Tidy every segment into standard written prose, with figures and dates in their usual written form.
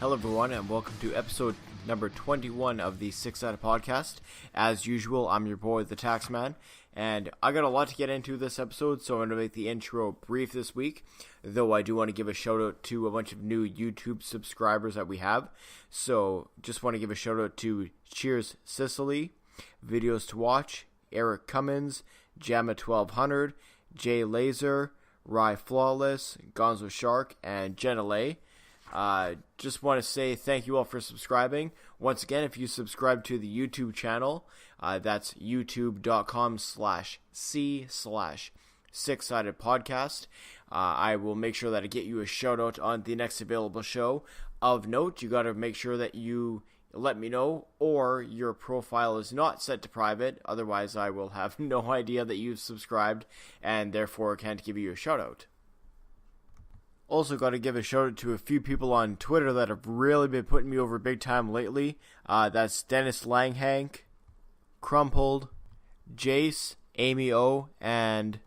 Hello everyone and welcome to episode number 21 of the Six Sided Podcast. As usual, I'm your boy, the Taxman, and I got a lot to get into this episode, so I'm going to make the intro brief this week, though I do want to give a shout out to a bunch of new YouTube subscribers that we have. So just want to give a shout out to Cheers Sicily, Videos to Watch, Eric Cummins, Jamma 1200, Jay Laser, Rye Flawless, Gonzo Shark, and Jenna Lay. Just want to say thank you all for subscribing. Once again, if you subscribe to the YouTube channel, that's youtube.com/c/six-sided podcast. I will make sure that I get you a shout out on the next available show. Of note, you got to make sure that you let me know or your profile is not set to private. Otherwise, I will have no idea that you've subscribed and therefore can't give you a shout out. Also got to give a shout out to a few people on Twitter that have really been putting me over big time lately. That's Dennis Langhank, Crumpled, Jace, Amy O, and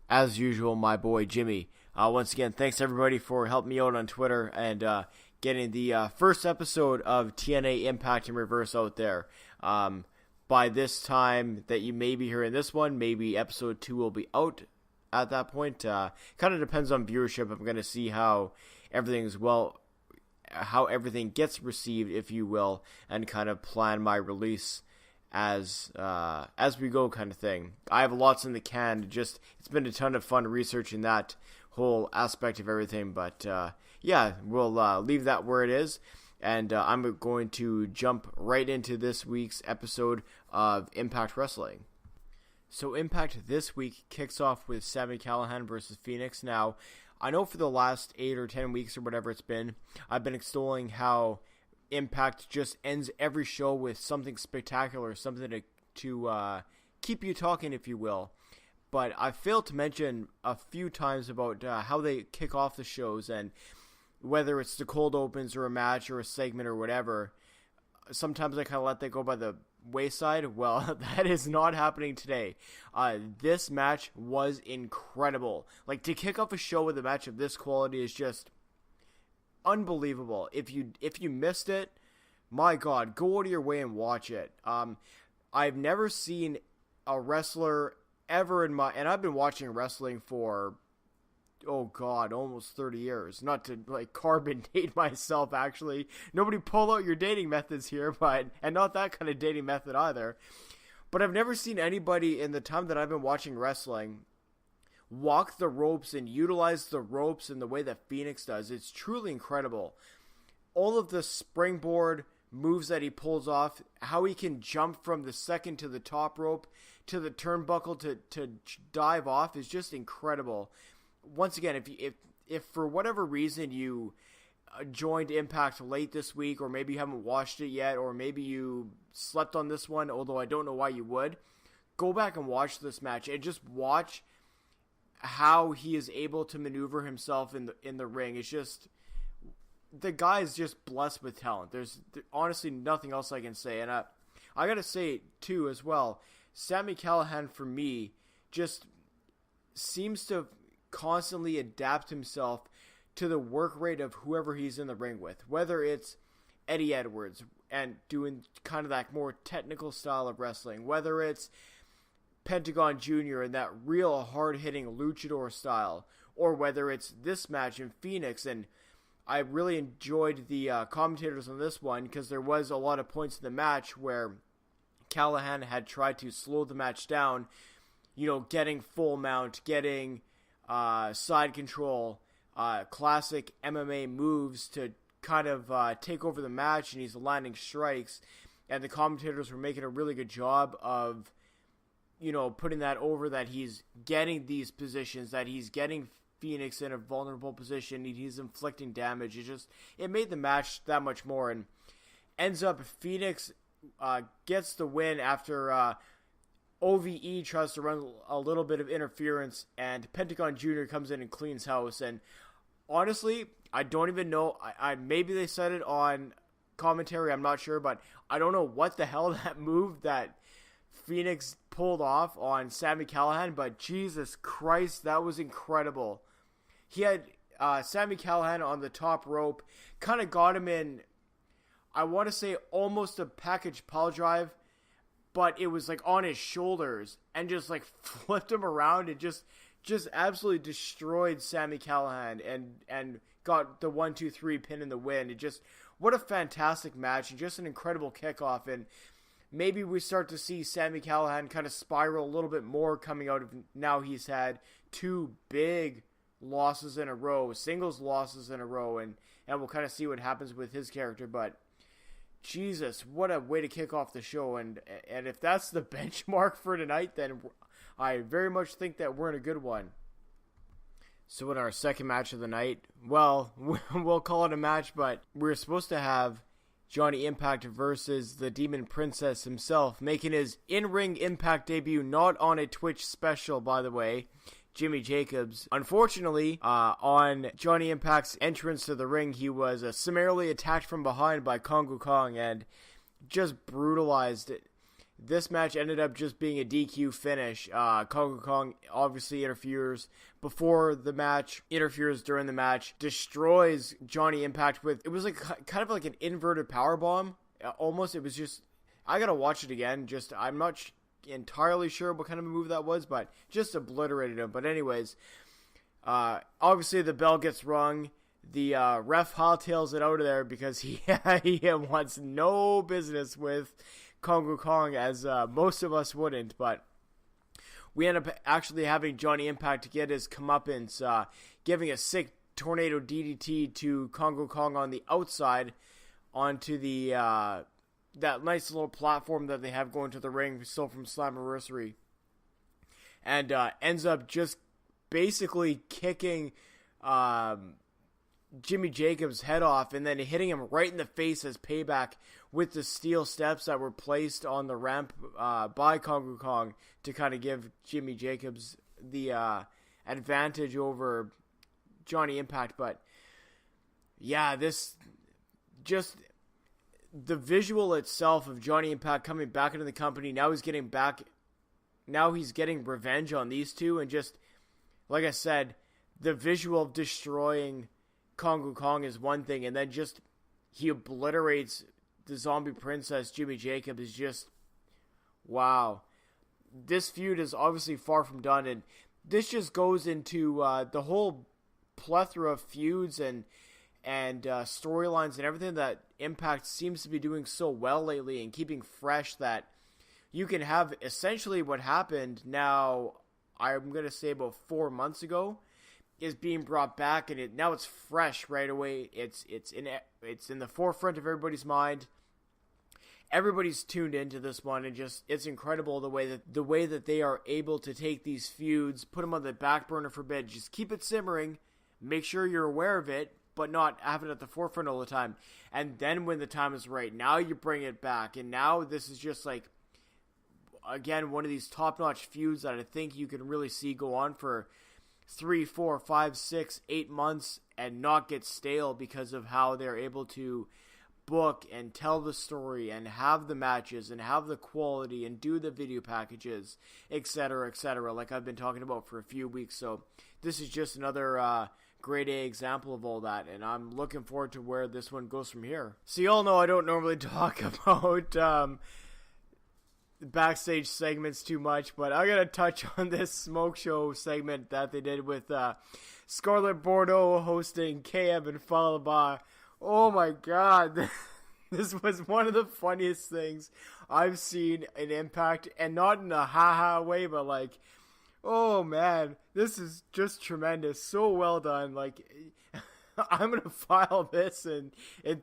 as usual, my boy Jimmy. Once again, thanks everybody for helping me out on Twitter and getting the first episode of TNA Impact in Reverse out there. By this time that you may be hearing this one, maybe episode 2 will be out. At that point, kind of depends on viewership. I'm going to see how everything gets received, if you will, and kind of plan my release as we go, kind of thing. I have lots in the can. It's been a ton of fun researching that whole aspect of everything. But yeah, we'll leave that where it is, and I'm going to jump right into this week's episode of Impact Wrestling. So Impact this week kicks off with Sami Callihan versus Phoenix. Now, I know for the last 8 or 10 weeks or whatever it's been, I've been extolling how Impact just ends every show with something spectacular, something to keep you talking, if you will. But I failed to mention a few times about how they kick off the shows, and whether it's the cold opens or a match or a segment or whatever, sometimes I kind of let that go by the wayside. Well, that is not happening today. This match was incredible. Like, to kick off a show with a match of this quality is just unbelievable. If you missed it, my God, go out of your way and watch it. I've never seen a wrestler ever and I've been watching wrestling for, oh God, almost 30 years. Not to carbon date myself, actually. Nobody pull out your dating methods here, and not that kind of dating method either. But I've never seen anybody in the time that I've been watching wrestling walk the ropes and utilize the ropes in the way that Phoenix does. It's truly incredible. All of the springboard moves that he pulls off, how he can jump from the second to the top rope to the turnbuckle to dive off is just incredible. Once again, if for whatever reason you joined Impact late this week, or maybe you haven't watched it yet, or maybe you slept on this one, although I don't know why you would, go back and watch this match and just watch how he is able to maneuver himself in the ring. It's just, the guy is just blessed with talent. There's honestly nothing else I can say. And I gotta say too as well, Sami Callihan for me just seems to constantly adapt himself to the work rate of whoever he's in the ring with, whether it's Eddie Edwards and doing kind of that more technical style of wrestling, whether it's Pentagon Jr. and that real hard-hitting luchador style, or whether it's this match in Phoenix. And I really enjoyed the commentators on this one, because there was a lot of points in the match where Callihan had tried to slow the match down, getting full mount, getting side control, classic MMA moves to kind of take over the match, and he's landing strikes, and the commentators were making a really good job of, putting that over, that he's getting these positions, that he's getting Phoenix in a vulnerable position, he's inflicting damage. It made the match that much more, and ends up Phoenix gets the win after OVE tries to run a little bit of interference, and Pentagon Jr. comes in and cleans house. And honestly, I don't even know. I maybe they said it on commentary, I'm not sure, but I don't know what the hell that move that Phoenix pulled off on Sami Callihan, but Jesus Christ, that was incredible. He had Sami Callihan on the top rope, kind of got him in, I want to say almost a package pile drive, but it was like on his shoulders and just like flipped him around and just absolutely destroyed Sami Callihan and got the 1-2-3 pin in the win. It just, what a fantastic match and just an incredible kickoff. And maybe we start to see Sami Callihan kind of spiral a little bit more coming out of, now he's had 2 big losses in a row, singles losses in a row, and we'll kind of see what happens with his character. But Jesus, what a way to kick off the show. And if that's the benchmark for tonight, then I very much think that we're in a good one. So in our second match of the night, well, we'll call it a match, but we're supposed to have Johnny Impact versus the Demon Princess himself, making his in-ring Impact debut, not on a Twitch special, by the way, Jimmy Jacobs. Unfortunately, on Johnny Impact's entrance to the ring, he was summarily attacked from behind by Kongo Kong and just brutalized it. This match ended up just being a DQ finish. Kongo Kong obviously interferes before the match, interferes during the match, destroys Johnny Impact with, it was like kind of like an inverted powerbomb. Almost, it was just, I gotta watch it again. Just, I'm not entirely sure what kind of a move that was, but just obliterated him. But anyways, obviously the bell gets rung. The ref hightails it out of there because he wants no business with Kongo Kong, as most of us wouldn't, but we end up actually having Johnny Impact get his comeuppance, giving a sick tornado DDT to Kongo Kong on the outside onto the that nice little platform that they have going to the ring, still from Slammiversary, and ends up just basically kicking Jimmy Jacobs' head off and then hitting him right in the face as payback with the steel steps that were placed on the ramp by Kongo Kong to kind of give Jimmy Jacobs the advantage over Johnny Impact. But yeah, this just, the visual itself of Johnny Impact coming back into the company, now he's getting revenge on these two, and just, like I said, the visual of destroying Kongo Kong is one thing, and then just he obliterates the zombie princess Jimmy Jacobs is just, wow. This feud is obviously far from done, and this just goes into the whole plethora of feuds and storylines and everything that Impact seems to be doing so well lately and keeping fresh, that you can have essentially what happened now, I'm going to say about 4 months ago, is being brought back, and now it's fresh right away. It's in the forefront of everybody's mind. Everybody's tuned into this one, and just, it's incredible the way that they are able to take these feuds, put them on the back burner for a bit, just keep it simmering, make sure you're aware of it, but not have it at the forefront all the time. And then when the time is right, now you bring it back, and now this is just like, again, one of these top-notch feuds that I think you can really see go on for 3, 4, 5, 6, 8 months and not get stale because of how they're able to book and tell the story and have the matches and have the quality and do the video packages, etc., like I've been talking about for a few weeks. So this is just another grade A example of all that, and I'm looking forward to where this one goes from here. So you all know I don't normally talk about backstage segments too much, but I gotta touch on this smoke show segment that they did with Scarlett Bordeaux hosting KM and Falaba. Oh my god, this was one of the funniest things I've seen in Impact, and not in a haha way, but like, oh man, this is just tremendous, so well done. Like, I'm gonna file this and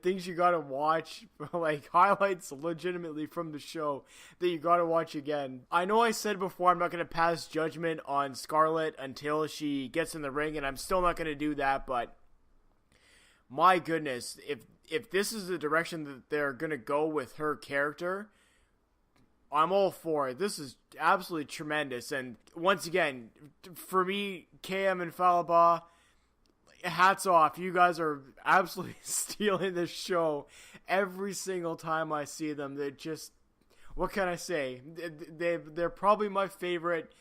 things you gotta watch, like highlights legitimately from the show that you gotta watch again. I know I said before I'm not gonna pass judgment on Scarlett until she gets in the ring, and I'm still not gonna do that, but my goodness, if this is the direction that they're gonna go with her character, I'm all for it. This is absolutely tremendous. And once again, for me, KM and Falaba, hats off. You guys are absolutely stealing this show every single time I see them. They're just, what can I say? They're probably my favorite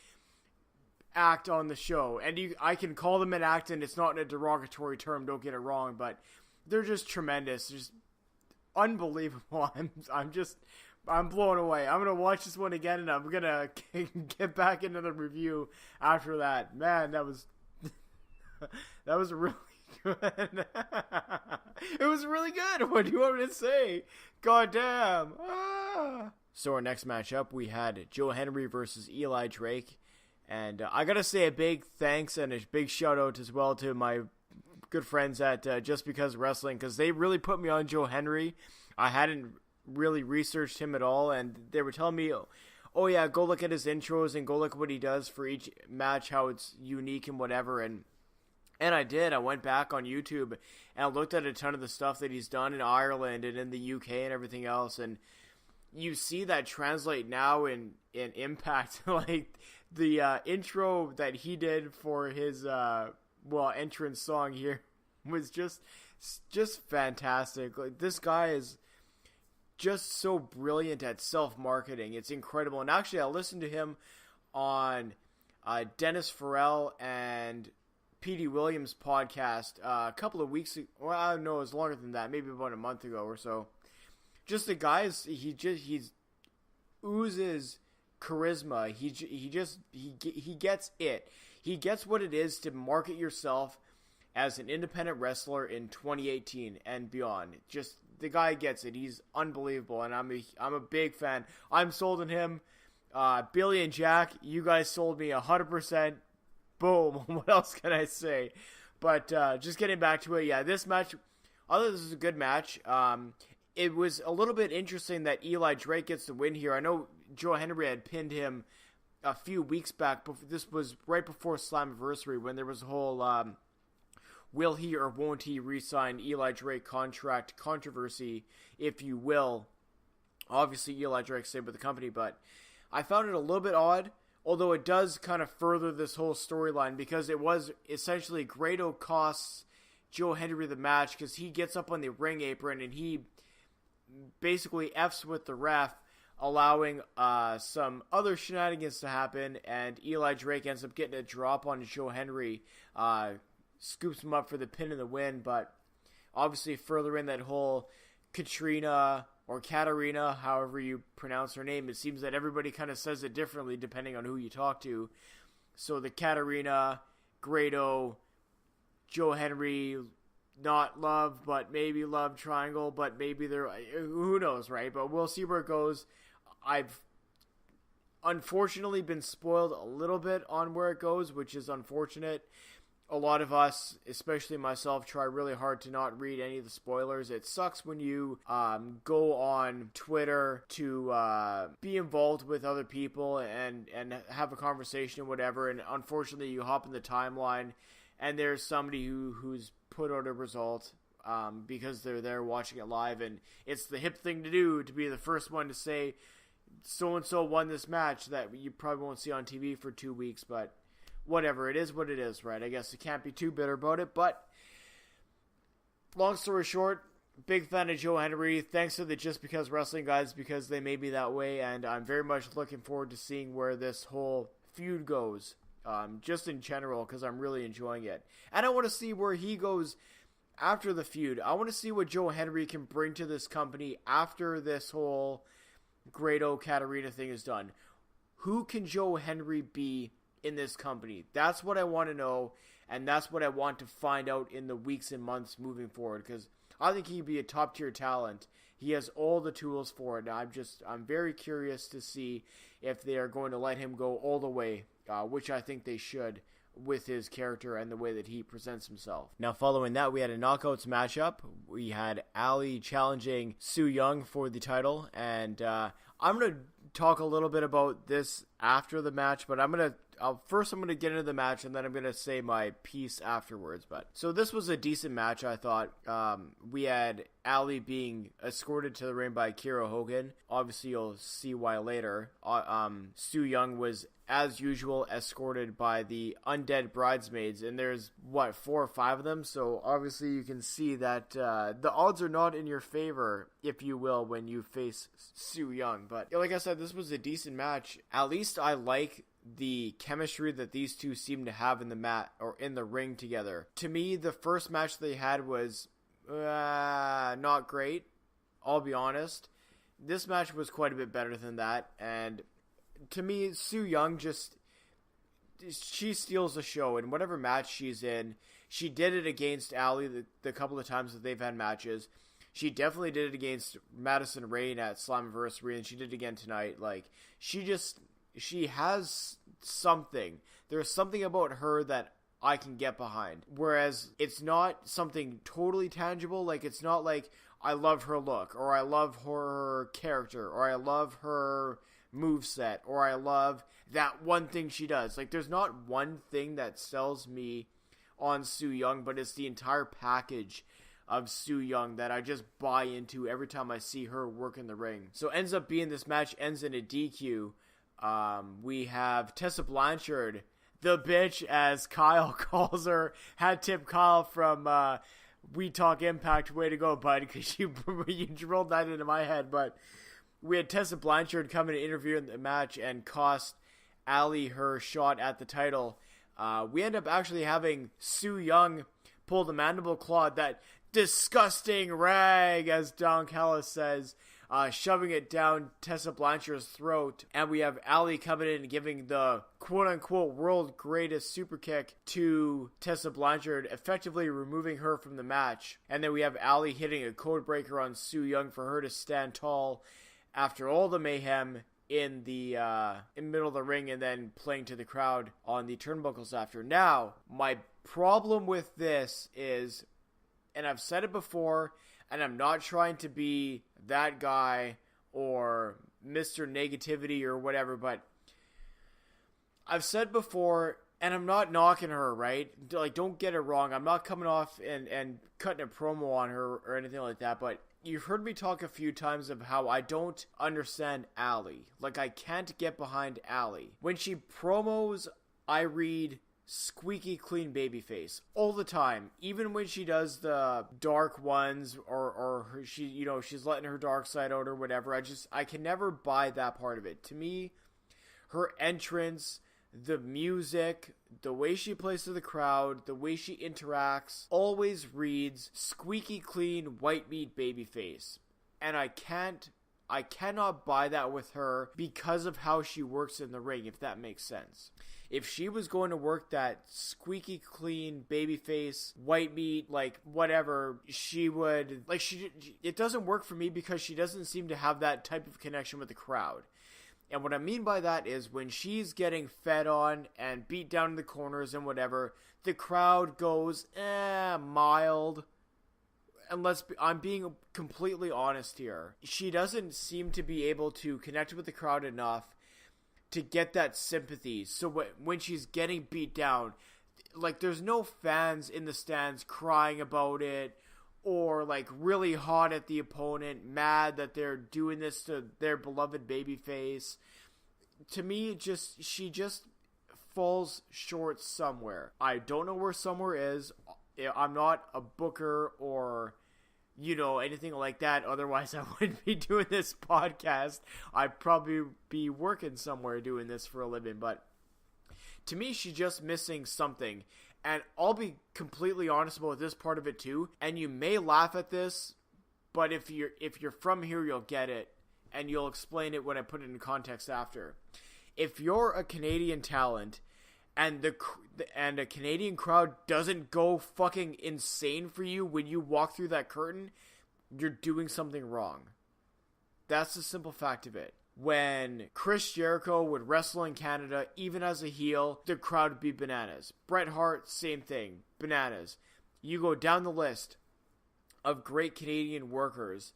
act on the show. And I can call them an act, and it's not in a derogatory term, don't get it wrong, but they're just tremendous. Just unbelievable. I'm blown away. I'm going to watch this one again, and I'm going to get back into the review after that. Man, that was really good. It was really good. What do you want me to say? God damn. Ah. So our next matchup, we had Joe Henry versus Eli Drake. And I got to say a big thanks and a big shout out as well to my good friends at Just Because Wrestling, because they really put me on Joe Henry. I hadn't really researched him at all, and they were telling me, oh yeah, go look at his intros and go look at what he does for each match, how it's unique and whatever. And I did. I went back on YouTube and I looked at a ton of the stuff that he's done in Ireland and in the UK and everything else, and you see that translate now in Impact. Like the intro that he did for his entrance song here was just fantastic. Like, this guy is just so brilliant at self-marketing. It's incredible. And actually, I listened to him on Dennis Farrell and Petey Williams' podcast a couple of weeks ago. Well, I don't know, it was longer than that, maybe about a month ago or so. Just the guys, he oozes charisma. He gets it. He gets what it is to market yourself as an independent wrestler in 2018 and beyond. Just the guy gets it. He's unbelievable, and I'm a big fan. I'm sold on him. Billy and Jack, you guys sold me 100%. Boom. What else can I say? But just getting back to it, yeah, this match, although this is a good match, it was a little bit interesting that Eli Drake gets the win here. I know Joe Henry had pinned him a few weeks back. This was right before Slammiversary, when there was a whole will he or won't he re-sign Eli Drake contract controversy, if you will. Obviously, Eli Drake stayed with the company, but I found it a little bit odd, although it does kind of further this whole storyline, because it was essentially Grado costs Joe Henry the match because he gets up on the ring apron and he basically F's with the ref, allowing some other shenanigans to happen, and Eli Drake ends up getting a drop on Joe Henry, scoops him up for the pin and the win. But obviously furthering that whole Katrina or Katarina, however you pronounce her name, it seems that everybody kind of says it differently depending on who you talk to. So the Katarina, Grado, Joe Henry, not love, but maybe love triangle, but maybe they're, who knows, right? But we'll see where it goes. I've unfortunately been spoiled a little bit on where it goes, which is unfortunate. A lot of us, especially myself, try really hard to not read any of the spoilers. It sucks when you go on Twitter to be involved with other people and have a conversation or whatever, and unfortunately you hop in the timeline and there's somebody who's put out a result because they're there watching it live, and it's the hip thing to do to be the first one to say so-and-so won this match that you probably won't see on TV for 2 weeks, but whatever, it is what it is, right? I guess you can't be too bitter about it, but long story short, big fan of Joe Henry. Thanks to the Just Because Wrestling guys, because they made me that way, and I'm very much looking forward to seeing where this whole feud goes, just in general, because I'm really enjoying it. And I want to see where he goes after the feud. I want to see what Joe Henry can bring to this company after this whole Grado Katarina thing is done. Who can Joe Henry be in this company? That's what I want to know, and that's what I want to find out in the weeks and months moving forward, because I think he'd be a top tier talent. He has all the tools for it. I'm very curious to see if they are going to let him go all the way, which I think they should, with his character and the way that he presents himself. Now, following that, we had a knockouts matchup. We had Ali challenging Su Yung for the title, and I'm going to talk a little bit about this after the match, but I'm going to get into the match, and then I'm going to say my piece afterwards. But so this was a decent match, I thought. We had Ali being escorted to the ring by Kiera Hogan. Obviously, you'll see why later. Su Yung was, as usual, escorted by the Undead Bridesmaids, and there's, 4 or 5 of them, so obviously you can see that the odds are not in your favor, if you will, when you face Su Yung. But like I said, this was a decent match. At least I like the chemistry that these two seem to have in the mat or in the ring together. To me, the first match they had was not great. I'll be honest. This match was quite a bit better than that, and to me, Su Yung she steals the show in whatever match she's in. She did it against Ali the couple of times that they've had matches. She definitely did it against Madison Rayne at Slammiversary, and she did it again tonight. Like, she has something. There's something about her that I can get behind. Whereas it's not something totally tangible. Like, it's not like I love her look, or I love her character, or I love her moveset, or I love that one thing she does. Like, there's not one thing that sells me on Su Yung, but it's the entire package of Su Yung that I just buy into every time I see her work in the ring. So ends up being this match ends in a DQ. We have Tessa Blanchard, the bitch, as Kyle calls her, hat tip Kyle from We Talk Impact. Way to go, bud, because you drilled that into my head. But we had Tessa Blanchard come in and interview in the match and cost Ali her shot at the title. We end up actually having Su Yung pull the mandible claw, that disgusting rag, as Don Callis says, shoving it down Tessa Blanchard's throat. And we have Ali coming in and giving the quote-unquote world greatest super kick to Tessa Blanchard, effectively removing her from the match. And then we have Ali hitting a code breaker on Su Yung for her to stand tall after all the mayhem in the middle of the ring, and then playing to the crowd on the turnbuckles after. Now, my problem with this is, and I've said it before, and I'm not trying to be that guy or Mr. Negativity or whatever, but I've said before, and I'm not knocking her, right? Like, don't get it wrong. I'm not coming off and cutting a promo on her or anything like that, but you've heard me talk a few times of how I don't understand Ali. Like, I can't get behind Ali. When she promos, I read squeaky clean babyface all the time. Even when she does the dark ones, or she's letting her dark side out or whatever, I can never buy that part of it. To me, her entrance, the music, the way she plays to the crowd, the way she interacts, always reads squeaky clean white meat babyface. And I cannot buy that with her because of how she works in the ring, if that makes sense. If she was going to work that squeaky clean babyface, white meat, like whatever, she would, like, it doesn't work for me because she doesn't seem to have that type of connection with the crowd. And what I mean by that is when she's getting fed on and beat down in the corners and whatever, the crowd goes, mild. And I'm being completely honest here. She doesn't seem to be able to connect with the crowd enough to get that sympathy. So when she's getting beat down, like, there's no fans in the stands crying about it, or like really hot at the opponent, mad that they're doing this to their beloved babyface. To me, she just falls short somewhere. I don't know where somewhere is. I'm not a booker or, anything like that. Otherwise, I wouldn't be doing this podcast. I'd probably be working somewhere doing this for a living. But to me, she's just missing something. And I'll be completely honest about this part of it too. And you may laugh at this, but if you're from here, you'll get it. And you'll explain it when I put it in context after. If you're a Canadian talent and a Canadian crowd doesn't go fucking insane for you when you walk through that curtain, you're doing something wrong. That's the simple fact of it. When Chris Jericho would wrestle in Canada, even as a heel, the crowd would be bananas. Bret Hart, same thing, bananas. You go down the list of great Canadian workers,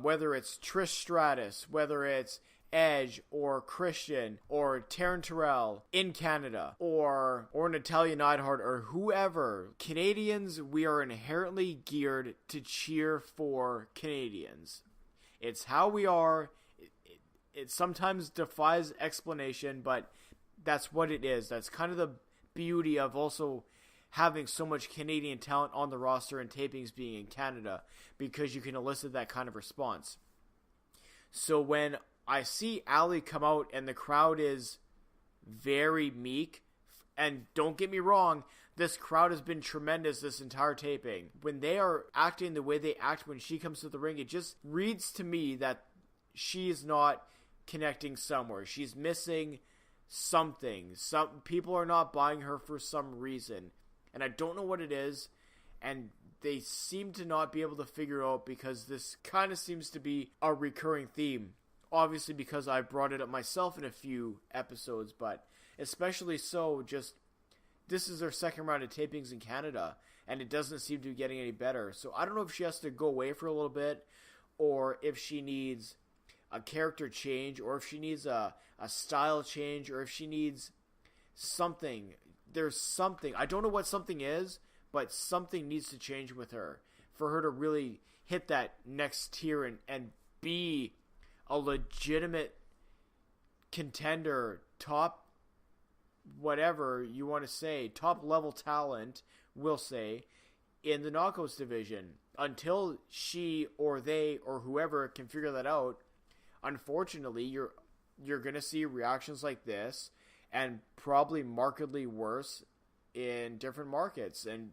whether it's Trish Stratus, whether it's Edge or Christian or Taryn Terrell in Canada or Natalya Neidhart or whoever. Canadians, we are inherently geared to cheer for Canadians. It's how we are. It sometimes defies explanation, but that's what it is. That's kind of the beauty of also having so much Canadian talent on the roster and tapings being in Canada, because you can elicit that kind of response. So when I see Ali come out and the crowd is very meek. And don't get me wrong, this crowd has been tremendous this entire taping. When they are acting the way they act when she comes to the ring, it just reads to me that she's not connecting somewhere. She's missing something. Some people are not buying her for some reason. And I don't know what it is. And they seem to not be able to figure out, because this kind of seems to be a recurring theme. Obviously because I brought it up myself in a few episodes, but especially so, just this is their second round of tapings in Canada, and it doesn't seem to be getting any better. So I don't know if she has to go away for a little bit, or if she needs a character change, or if she needs a style change, or if she needs something. There's something. I don't know what something is, but something needs to change with her for her to really hit that next tier and be a legitimate contender, top whatever you want to say, top level talent, we'll say, in the Knockouts division. Until she or they or whoever can figure that out, unfortunately, you're going to see reactions like this, and probably markedly worse in different markets. And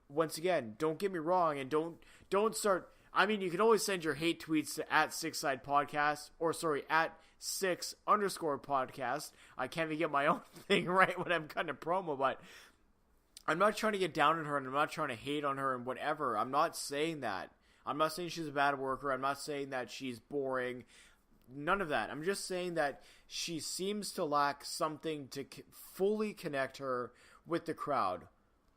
once again, don't get me wrong, and don't start. I mean, you can always send your hate tweets to @6sidepodcast, or sorry, @6_podcast. I can't even get my own thing right when I'm cutting a promo, but I'm not trying to get down on her, and I'm not trying to hate on her and whatever. I'm not saying that. I'm not saying she's a bad worker. I'm not saying that she's boring. None of that. I'm just saying that she seems to lack something to fully connect her with the crowd.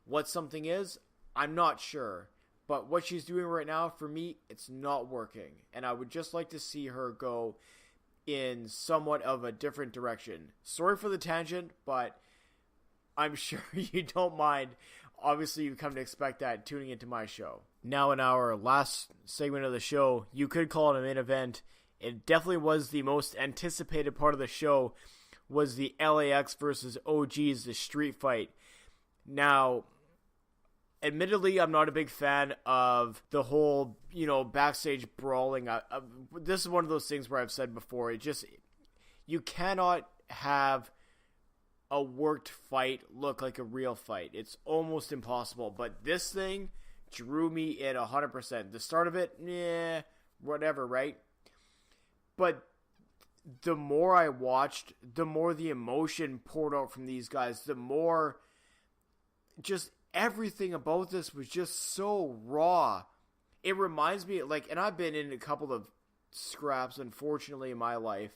What something is, I'm not sure. But what she's doing right now, for me, it's not working. And I would just like to see her go in somewhat of a different direction. Sorry for the tangent, but I'm sure you don't mind. Obviously, you come to expect that tuning into my show. Now in our last segment of the show, you could call it a main event. It definitely was the most anticipated part of the show, was the LAX versus OGs, the street fight. Now, admittedly, I'm not a big fan of the whole, backstage brawling. This is one of those things where I've said before, you cannot have a worked fight look like a real fight. It's almost impossible. But this thing drew me in 100%. The start of it, whatever, right? But the more I watched, the more the emotion poured out from these guys, the more just everything about this was just so raw. It reminds me, and I've been in a couple of scraps, unfortunately, in my life.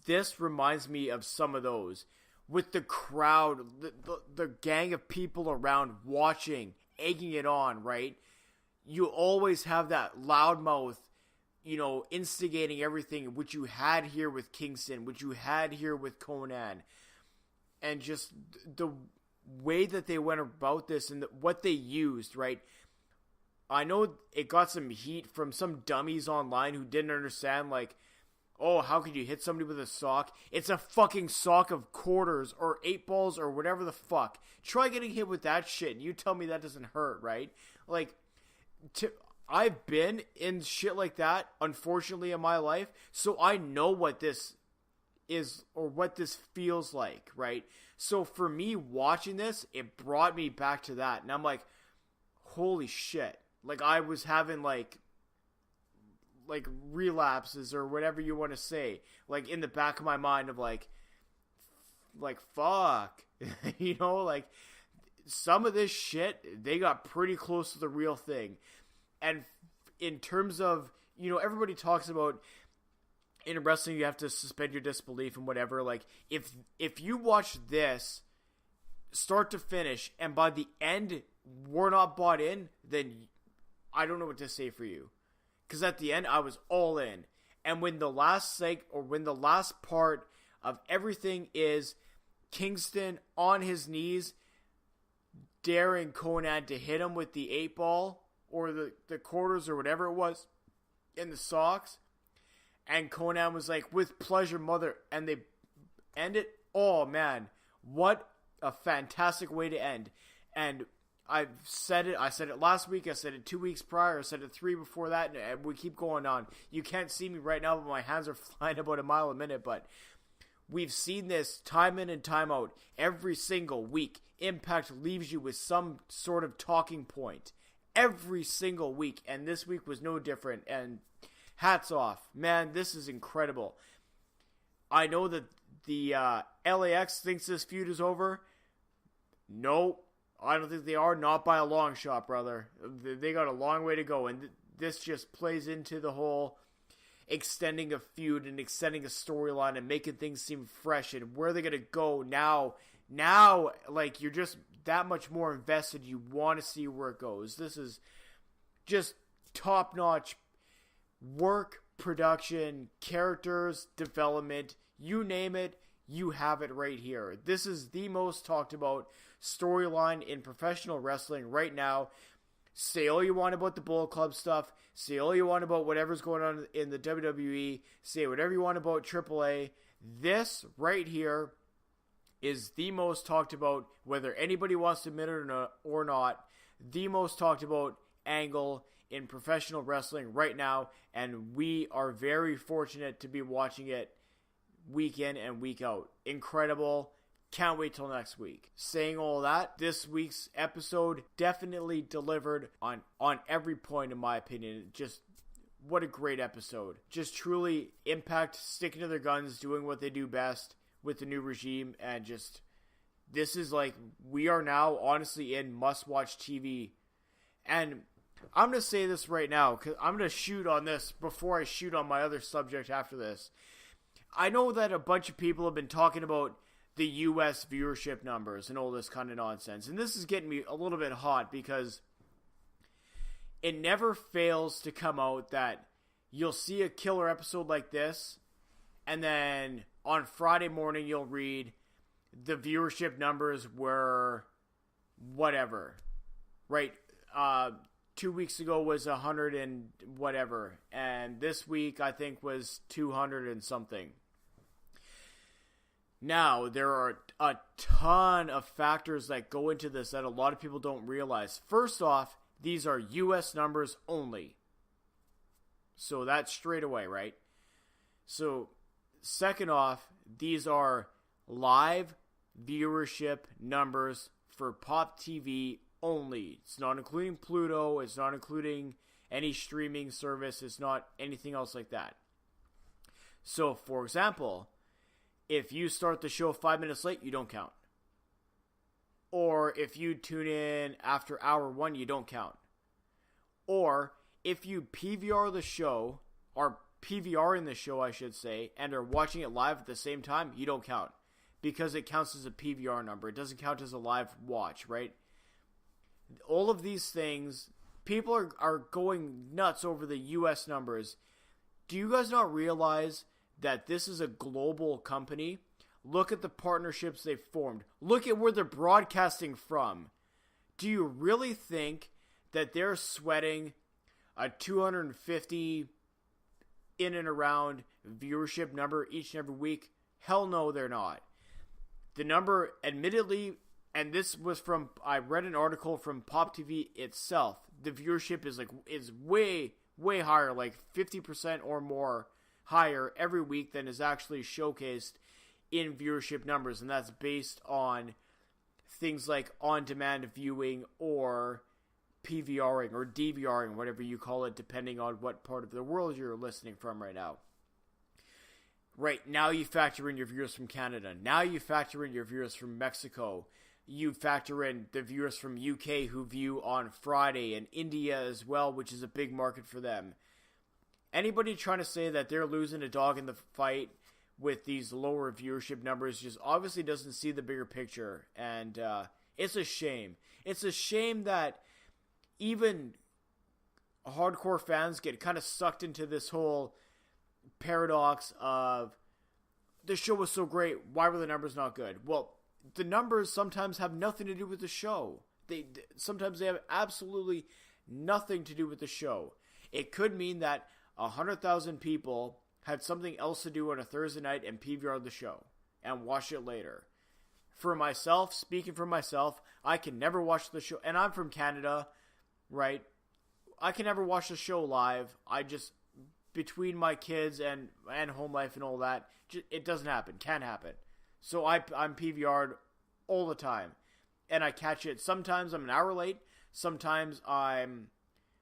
This reminds me of some of those. With the crowd, the gang of people around watching, egging it on, right? You always have that loudmouth, instigating everything, which you had here with Kingston, which you had here with Conan. And just the way that they went about this and what they used, right? I know it got some heat from some dummies online who didn't understand, oh, how could you hit somebody with a sock? It's a fucking sock of quarters or 8 balls or whatever the fuck. Try getting hit with that shit and you tell me that doesn't hurt, right? I've been in shit like that, unfortunately, in my life, so I know what this is or what this feels like, right? So for me, watching this, it brought me back to that. And I'm like, holy shit. I was having relapses or whatever you want to say, in the back of my mind of fuck, some of this shit, they got pretty close to the real thing. And in terms of, everybody talks about in wrestling you have to suspend your disbelief and whatever. If you watch this start to finish and by the end we're not bought in, then I don't know what to say for you. Because at the end I was all in. And when the last part of everything is Kingston on his knees daring Conan to hit him with the 8 ball or the quarters or whatever it was in the socks, and Conan was like, with pleasure, mother, and they end it. Oh man, what a fantastic way to end. And I said it last week, I said it 2 weeks prior, I said it 3 before that, and we keep going on. You can't see me right now, but my hands are flying about a mile a minute. But We've seen this time in and time out. Every single week, Impact leaves you with some sort of talking point. Every single week, and this week was no different, and hats off. Man, this is incredible. I know that the LAX thinks this feud is over. No, I don't think they are. Not by a long shot, brother. They got a long way to go, and this just plays into the whole extending a feud and extending a storyline and making things seem fresh and where they're going to go now. Now, like, you're just that much more invested. You want to see where it goes. This is just top-notch work, production, characters, development, you name it, you have it right here. This is the most talked about storyline in professional wrestling right now. Say all you want about the Bullet Club stuff. Say all you want about whatever's going on in the WWE. Say whatever you want about AAA. This right here is the most talked about, whether anybody wants to admit it or not, the most talked about angle in professional wrestling right now, and we are very fortunate to be watching it week in and week out. Incredible. Can't wait till next week. Saying all that, this week's episode definitely delivered on every point, in my opinion. Just what a great episode. Just truly Impact sticking to their guns, doing what they do best with the new regime, and just, this is like, we are now honestly in must-watch TV. And I'm going to say this right now, because I'm going to shoot on this before I shoot on my other subject after this. I know that a bunch of people have been talking about the US viewership numbers and all this kind of nonsense, and this is getting me a little bit hot, because it never fails to come out that you'll see a killer episode like this, and then on Friday morning you'll read the viewership numbers were whatever, right? 2 weeks ago was 100 and whatever, and this week I think was 200 and something. Now, there are a ton of factors that go into this that a lot of people don't realize. First off, these are US numbers only. So that's straight away, right? So, second off, these are live viewership numbers for Pop TV only. It's not including Pluto. It's not including any streaming service. It's not anything else like that. So, for example, if you start the show 5 minutes late, you don't count. Or if you tune in after hour 1, you don't count. Or if you PVR the show, or PVR in the show, I should say, and are watching it live at the same time, you don't count. Because it counts as a PVR number. It doesn't count as a live watch, right? All of these things, people are going nuts over the US numbers. Do you guys not realize that this is a global company? Look at the partnerships they've formed. Look at where they're broadcasting from. Do you really think that they're sweating a 250 in and around viewership number each and every week? Hell no, they're not. The number, admittedly, and this was from, I read an article from Pop TV itself, the viewership is way higher, like 50% or more higher every week than is actually showcased in viewership numbers, and that's based on things like on-demand viewing or PVRing or DVRing, whatever you call it, depending on what part of the world you're listening from right now. Right, now you factor in your viewers from Canada. Now you factor in your viewers from Mexico. You factor in the viewers from UK who view on Friday, and India as well, which is a big market for them. Anybody trying to say that they're losing a dog in the fight with these lower viewership numbers just obviously doesn't see the bigger picture, and it's a shame. It's a shame that even hardcore fans get kind of sucked into this whole paradox of the show was so great, why were the numbers not good? Well, the numbers sometimes have nothing to do with the show. Sometimes they have absolutely nothing to do with the show. It could mean that 100,000 people had something else to do on a Thursday night and PVR'd the show and watched it later. For myself, speaking for myself, I can never watch the show, and I'm from Canada, right? I can never watch the show live. between my kids and home life and all that, it doesn't happen. Can't happen. So I'm PVR'd all the time. And I catch it. Sometimes I'm an hour late. Sometimes I'm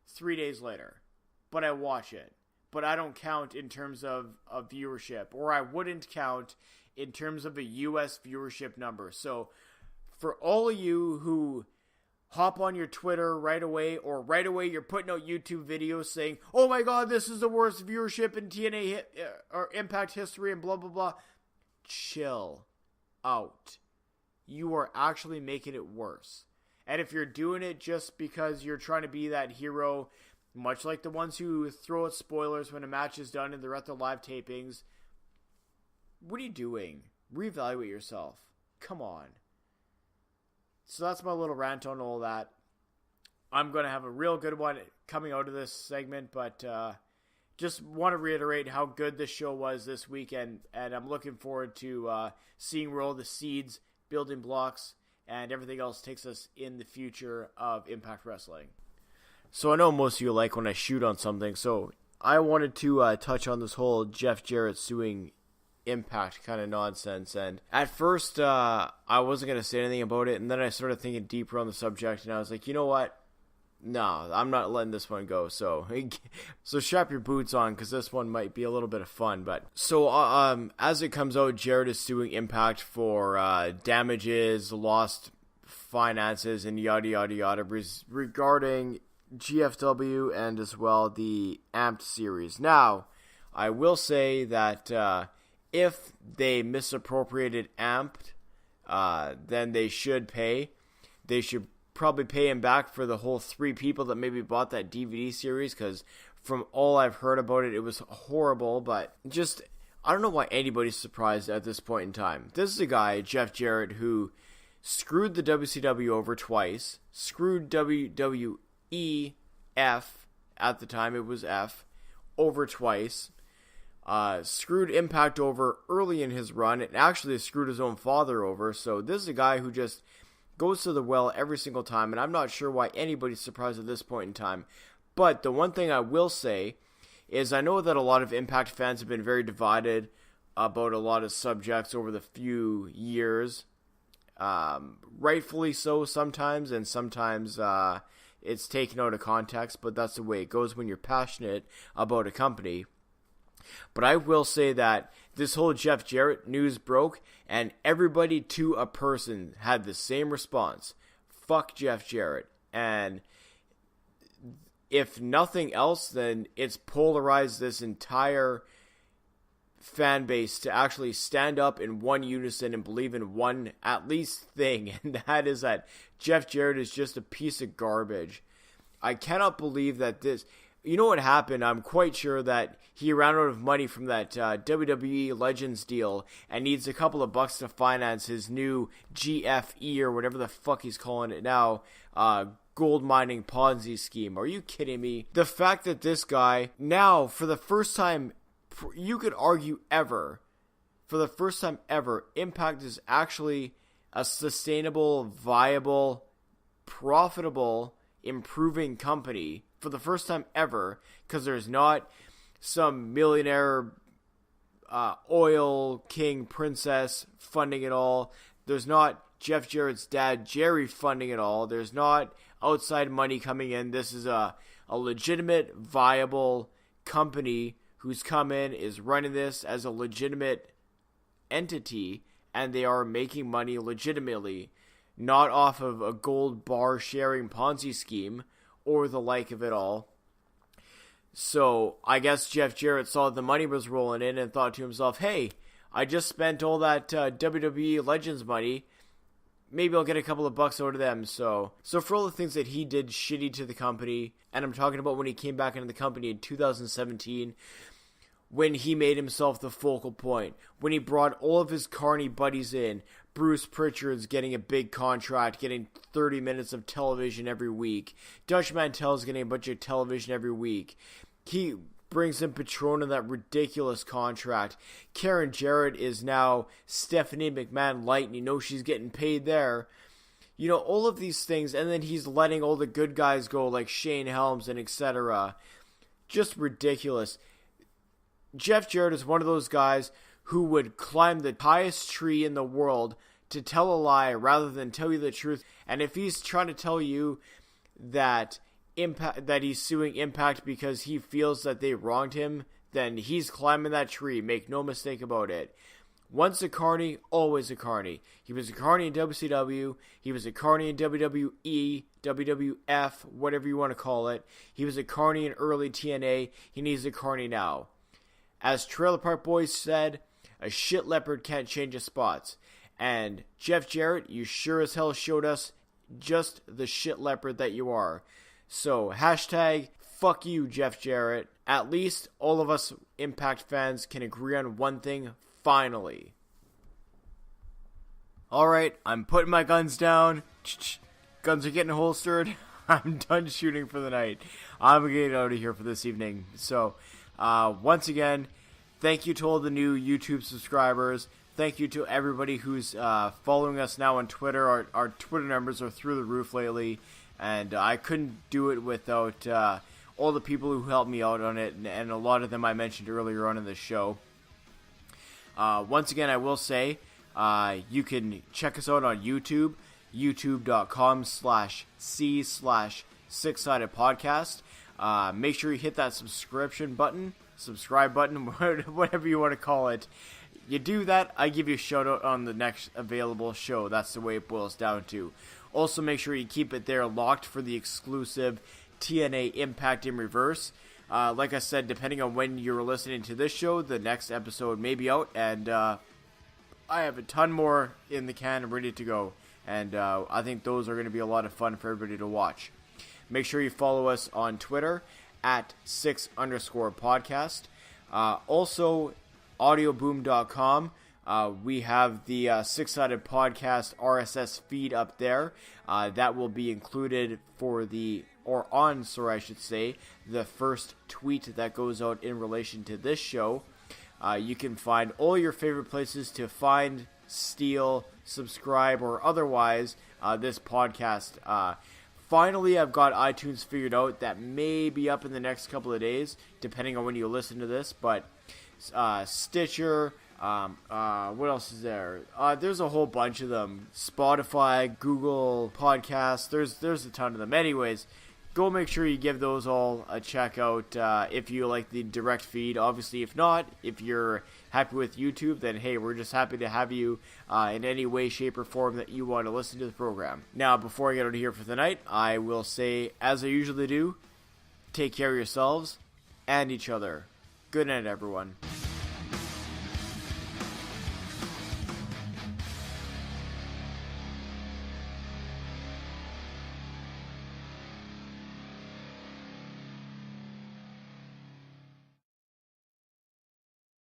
3 days later. But I watch it. But I don't count in terms of viewership. Or I wouldn't count in terms of a US viewership number. So for all of you who hop on your Twitter right away, or right away you're putting out YouTube videos saying, oh my god, this is the worst viewership in TNA or Impact history and blah, blah, blah. Chill out. You are actually making it worse. And if you're doing it just because you're trying to be that hero, much like the ones who throw out spoilers when a match is done and they're at the live tapings, what are you doing? Reevaluate yourself. Come on. So that's my little rant on all that. I'm going to have a real good one coming out of this segment, but just want to reiterate how good this show was this weekend, and I'm looking forward to seeing where all the seeds, building blocks, and everything else takes us in the future of Impact Wrestling. So I know most of you like when I shoot on something, so I wanted to touch on this whole Jeff Jarrett suing Impact kind of nonsense. And at first, I wasn't going to say anything about it, and then I started thinking deeper on the subject, and I was like, you know what? No, I'm not letting this one go. So strap your boots on, because this one might be a little bit of fun. But so as it comes out, Jarrett is suing Impact for damages, lost finances, and yada yada yada regarding GFW and as well the Amped series. Now, I will say that if they misappropriated Amped, then they should pay. They should probably pay him back for the whole 3 people that maybe bought that DVD series, because from all I've heard about it, it was horrible. But just, I don't know why anybody's surprised at this point in time. This is a guy, Jeff Jarrett, who screwed the WCW over twice, screwed WWEF, at the time it was F, over twice, screwed Impact over early in his run, and actually screwed his own father over. So this is a guy who just goes to the well every single time, and I'm not sure why anybody's surprised at this point in time. But the one thing I will say is I know that a lot of Impact fans have been very divided about a lot of subjects over the few years. Rightfully so sometimes, and sometimes it's taken out of context, but that's the way it goes when you're passionate about a company. But I will say that this whole Jeff Jarrett news broke, and everybody to a person had the same response. Fuck Jeff Jarrett. And if nothing else, then it's polarized this entire fan base to actually stand up in one unison and believe in one at least thing, and that is that Jeff Jarrett is just a piece of garbage. I cannot believe that this... You know what happened? I'm quite sure that he ran out of money from that WWE Legends deal and needs a couple of bucks to finance his new GFE or whatever the fuck he's calling it now, gold mining Ponzi scheme. Are you kidding me? The fact that this guy now, for the first time, you could argue ever, for the first time ever, Impact is actually a sustainable, viable, profitable, improving company for the first time ever, because there's not some millionaire oil king princess funding it all. There's not Jeff Jarrett's dad Jerry funding it all. There's not outside money coming in. This is a legitimate, viable company who's come in, is running this as a legitimate entity, and they are making money legitimately, not off of a gold bar sharing Ponzi scheme or the like of it all. So I guess Jeff Jarrett saw the money was rolling in and thought to himself, hey, I just spent all that WWE Legends money. Maybe I'll get a couple of bucks out of them. So for all the things that he did shitty to the company, and I'm talking about when he came back into the company in 2017, when he made himself the focal point, when he brought all of his carny buddies in, Bruce Pritchard's getting a big contract, getting 30 minutes of television every week. Dutch Mantel's getting a bunch of television every week. He brings in Patron in that ridiculous contract. Karen Jarrett is now Stephanie McMahon light, and you know she's getting paid there. You know, all of these things, and then he's letting all the good guys go like Shane Helms and etc. Just ridiculous. Jeff Jarrett is one of those guys who would climb the highest tree in the world to tell a lie rather than tell you the truth. And if he's trying to tell you that he's suing Impact because he feels that they wronged him, then he's climbing that tree. Make no mistake about it. Once a carny, always a carny. He was a carny in WCW. He was a carny in WWE, WWF, whatever you want to call it. He was a carny in early TNA. He needs a carny now. As Trailer Park Boys said, a shit leopard can't change his spots. And Jeff Jarrett, you sure as hell showed us just the shit leopard that you are. So, hashtag fuck you, Jeff Jarrett. At least all of us Impact fans can agree on one thing, finally. Alright, I'm putting my guns down. Guns are getting holstered. I'm done shooting for the night. I'm getting out of here for this evening. So, once again, thank you to all the new YouTube subscribers. Thank you to everybody who's following us now on Twitter. Our Twitter numbers are through the roof lately, and I couldn't do it without all the people who helped me out on it, and a lot of them I mentioned earlier on in the show. Once again, I will say, you can check us out on YouTube, youtube.com/c/six-sided-podcast. Make sure you hit that subscribe button, whatever you want to call it. You do that, I give you a shout out on the next available show. That's the way it boils down to. Also, make sure you keep it there locked for the exclusive TNA Impact in Reverse. Like I said, depending on when you're listening to this show, the next episode may be out, and I have a ton more in the can ready to go, and I think those are going to be a lot of fun for everybody to watch. Make sure you follow us on Twitter at 6_podcast. Also, audioboom.com. We have the Six-Sided Podcast RSS feed up there. That will be included the first tweet that goes out in relation to this show. You can find all your favorite places to find, steal, subscribe, or otherwise this podcast. Finally, I've got iTunes figured out. That may be up in the next couple of days, depending on when you listen to this, but Stitcher, what else is there? There's a whole bunch of them. Spotify, Google Podcasts, there's a ton of them. Anyways, go make sure you give those all a check out if you like the direct feed. Obviously, if not, if you're happy with YouTube, then hey, we're just happy to have you in any way, shape, or form that you want to listen to the program. Now, before I get out of here for the night, I will say, as I usually do, take care of yourselves and each other. Good night, everyone.